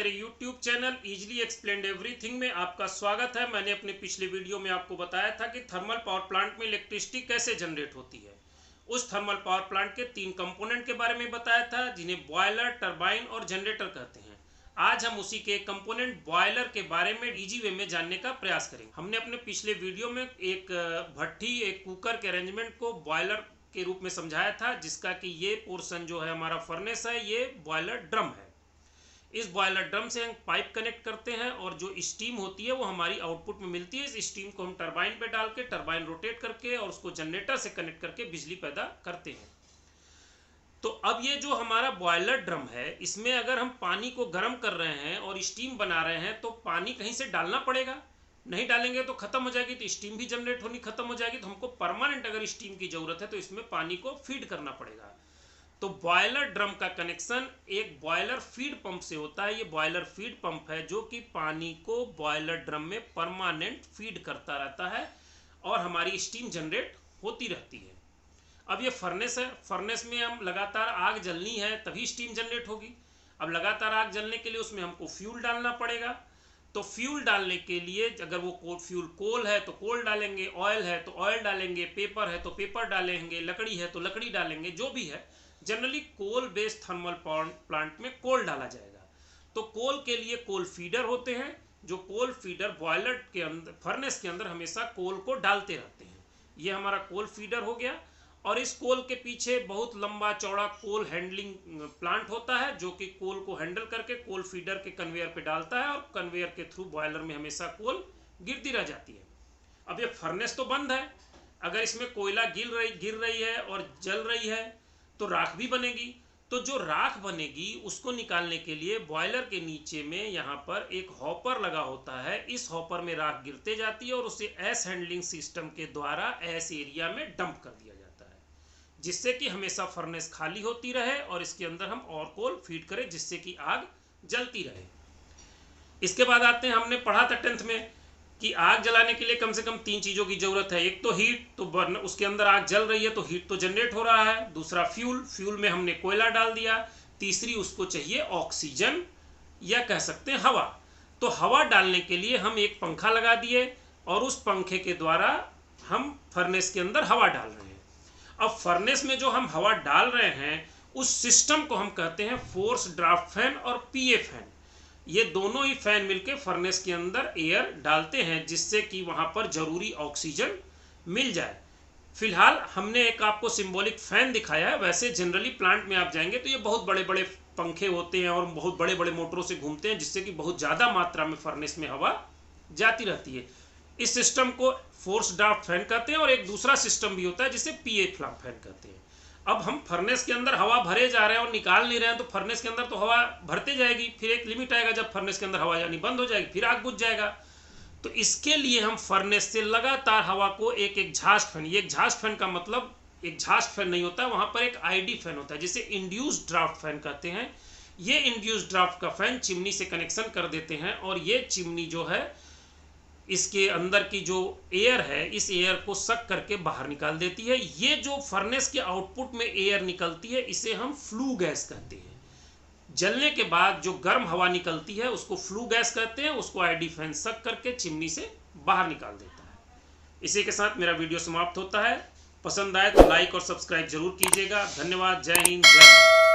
मेरे YouTube channel easily explained everything में आपका स्वागत है। मैंने अपने पिछले वीडियो में आपको बताया था कि थर्मल पावर प्लांट में इलेक्ट्रिसिटी कैसे जनरेट होती है। उस थर्मल पावर प्लांट के 3 कंपोनेंट के बारे में बताया था, जिन्हें बॉयलर, टरबाइन और जनरेटर कहते हैं। आज हम उसी के कंपोनेंट बॉयलर के बारे में इजी वे में जानने का प्रयास करेंगे। हमने अपने पिछले वीडियो में एक भट्टी, एक कुकर के अरेंजमेंट को बॉयलर के रूप में समझाया था, जिसका कि ये पोर्शन जो है हमारा फर्नेस है, ये बॉयलर ड्रम है। इस बॉयलर ड्रम से हम पाइप कनेक्ट करते हैं और जो स्टीम होती है वो हमारी आउटपुट में मिलती है। इस स्टीम को हम टरबाइन पे डाल के, टरबाइन रोटेट करके और उसको जनरेटर से कनेक्ट करके बिजली पैदा करते हैं। तो अब ये जो हमारा बॉयलर ड्रम है, इसमें अगर हम पानी को गर्म कर रहे हैं और स्टीम बना रहे हैं तो पानी कहीं से डालना पड़ेगा। नहीं डालेंगे तो खत्म हो जाएगी, तो स्टीम भी जनरेट होनी खत्म हो जाएगी। तो हमको परमानेंट अगर स्टीम की जरूरत है तो इसमें पानी को फीड करना पड़ेगा। तो बॉयलर ड्रम का कनेक्शन एक बॉयलर फीड पंप से होता है। ये बॉयलर फीड पंप है जो कि पानी को बॉयलर ड्रम में परमानेंट फीड करता रहता है और हमारी स्टीम जनरेट होती रहती है। अब ये फर्नेस है, फर्नेस में हम लगातार आग जलनी है तभी स्टीम जनरेट होगी। अब लगातार आग जलने के लिए उसमें हमको फ्यूल डालना पड़ेगा। तो फ्यूल डालने के लिए अगर वो फ्यूल कोल है तो कोल डालेंगे, ऑयल है तो ऑयल डालेंगे, पेपर है तो पेपर डालेंगे, लकड़ी है तो लकड़ी डालेंगे, जो भी है। Generally coal based thermal power plant में कोल डाला जाएगा। तो कोल के लिए कोल फीडर होते हैं, जो कोल फीडर बॉयलर के अंदर, फर्नेस के अंदर हमेशा कोल को डालते रहते हैं। ये हमारा कोल फीडर हो गया। और इस कोल के पीछे बहुत लंबा चौड़ा कोल हैंडलिंग प्लांट होता है, जो कि कोल को हैंडल करके कोल फीडर के कन्वेयर पे डालता है और कन्वेयर के थ्रू बॉयलर में हमेशा कोल गिरती रह जाती है। अब ये फर्नेस तो बंद है, अगर इसमें कोयला गिर रही है और जल रही है तो राख भी बनेगी। तो जो राख बनेगी उसको निकालने के लिए बॉयलर के नीचे में यहाँ पर एक हॉपर लगा होता है। इस हॉपर में राख गिरते जाती है और उसे एस हैंडलिंग सिस्टम के द्वारा एस एरिया में डंप कर दिया जाता है, जिससे कि हमेशा फर्नेस खाली होती रहे और इसके अंदर हम और कोल फीड करें, जिससे कि आग जलती रहे। इसके बाद आते हैं, हमने पढ़ा था 10th में कि आग जलाने के लिए कम से कम 3 चीज़ों की ज़रूरत है। एक तो हीट, तो बर्न, उसके अंदर आग जल रही है तो हीट तो जनरेट हो रहा है। दूसरा फ्यूल, फ्यूल में हमने कोयला डाल दिया। तीसरी उसको चाहिए ऑक्सीजन या कह सकते हैं हवा। तो हवा डालने के लिए हम एक पंखा लगा दिए और उस पंखे के द्वारा हम फर्नेस के अंदर हवा डाल रहे हैं। अब फर्नेस में जो हम हवा डाल रहे हैं उस सिस्टम को हम कहते हैं फोर्स ड्राफ्ट फैन और पीए फैन। ये दोनों ही फैन मिलके फर्नेस के अंदर एयर डालते हैं, जिससे कि वहां पर जरूरी ऑक्सीजन मिल जाए। फिलहाल हमने एक आपको सिंबॉलिक फैन दिखाया है। वैसे जनरली प्लांट में आप जाएंगे तो ये बहुत बड़े बड़े पंखे होते हैं और बहुत बड़े बड़े मोटरों से घूमते हैं, जिससे कि बहुत ज़्यादा मात्रा में फर्नेस में हवा जाती रहती है। इस सिस्टम को फोर्स ड्राफ्ट फैन कहते हैं और एक दूसरा सिस्टम भी होता है जिसे पीए फैन कहते हैं। अब हम फर्नेस के अंदर हवा भरे जा रहे हैं और निकाल नहीं रहे हैं, तो फर्नेस के अंदर तो हवा भरते जाएगी, फिर एक लिमिट आएगा जब फर्नेस के अंदर हवा जानी बंद हो जाएगी, फिर आग बुझ जाएगा। तो इसके लिए हम फर्नेस से लगातार हवा को एक एग्जॉस्ट फैन, ये एग्जॉस्ट फैन का मतलब एग्जॉस्ट फैन नहीं होता है, वहां पर एक आईडी फैन होता है जिसे इंड्यूस्ड ड्राफ्ट फैन कहते हैं। ये इंड्यूस्ड ड्राफ्ट का फैन चिमनी से कनेक्शन कर देते हैं और ये चिमनी जो है, इसके अंदर की जो एयर है, इस एयर को सक करके बाहर निकाल देती है। ये जो फर्नेस के आउटपुट में एयर निकलती है, इसे हम फ्लू गैस कहते हैं। जलने के बाद जो गर्म हवा निकलती है उसको फ्लू गैस कहते हैं। उसको आईडी फैन सक करके चिमनी से बाहर निकाल देता है। इसी के साथ मेरा वीडियो समाप्त होता है। पसंद आए तो लाइक और सब्सक्राइब जरूर कीजिएगा। धन्यवाद। जय हिंद, जय भारत।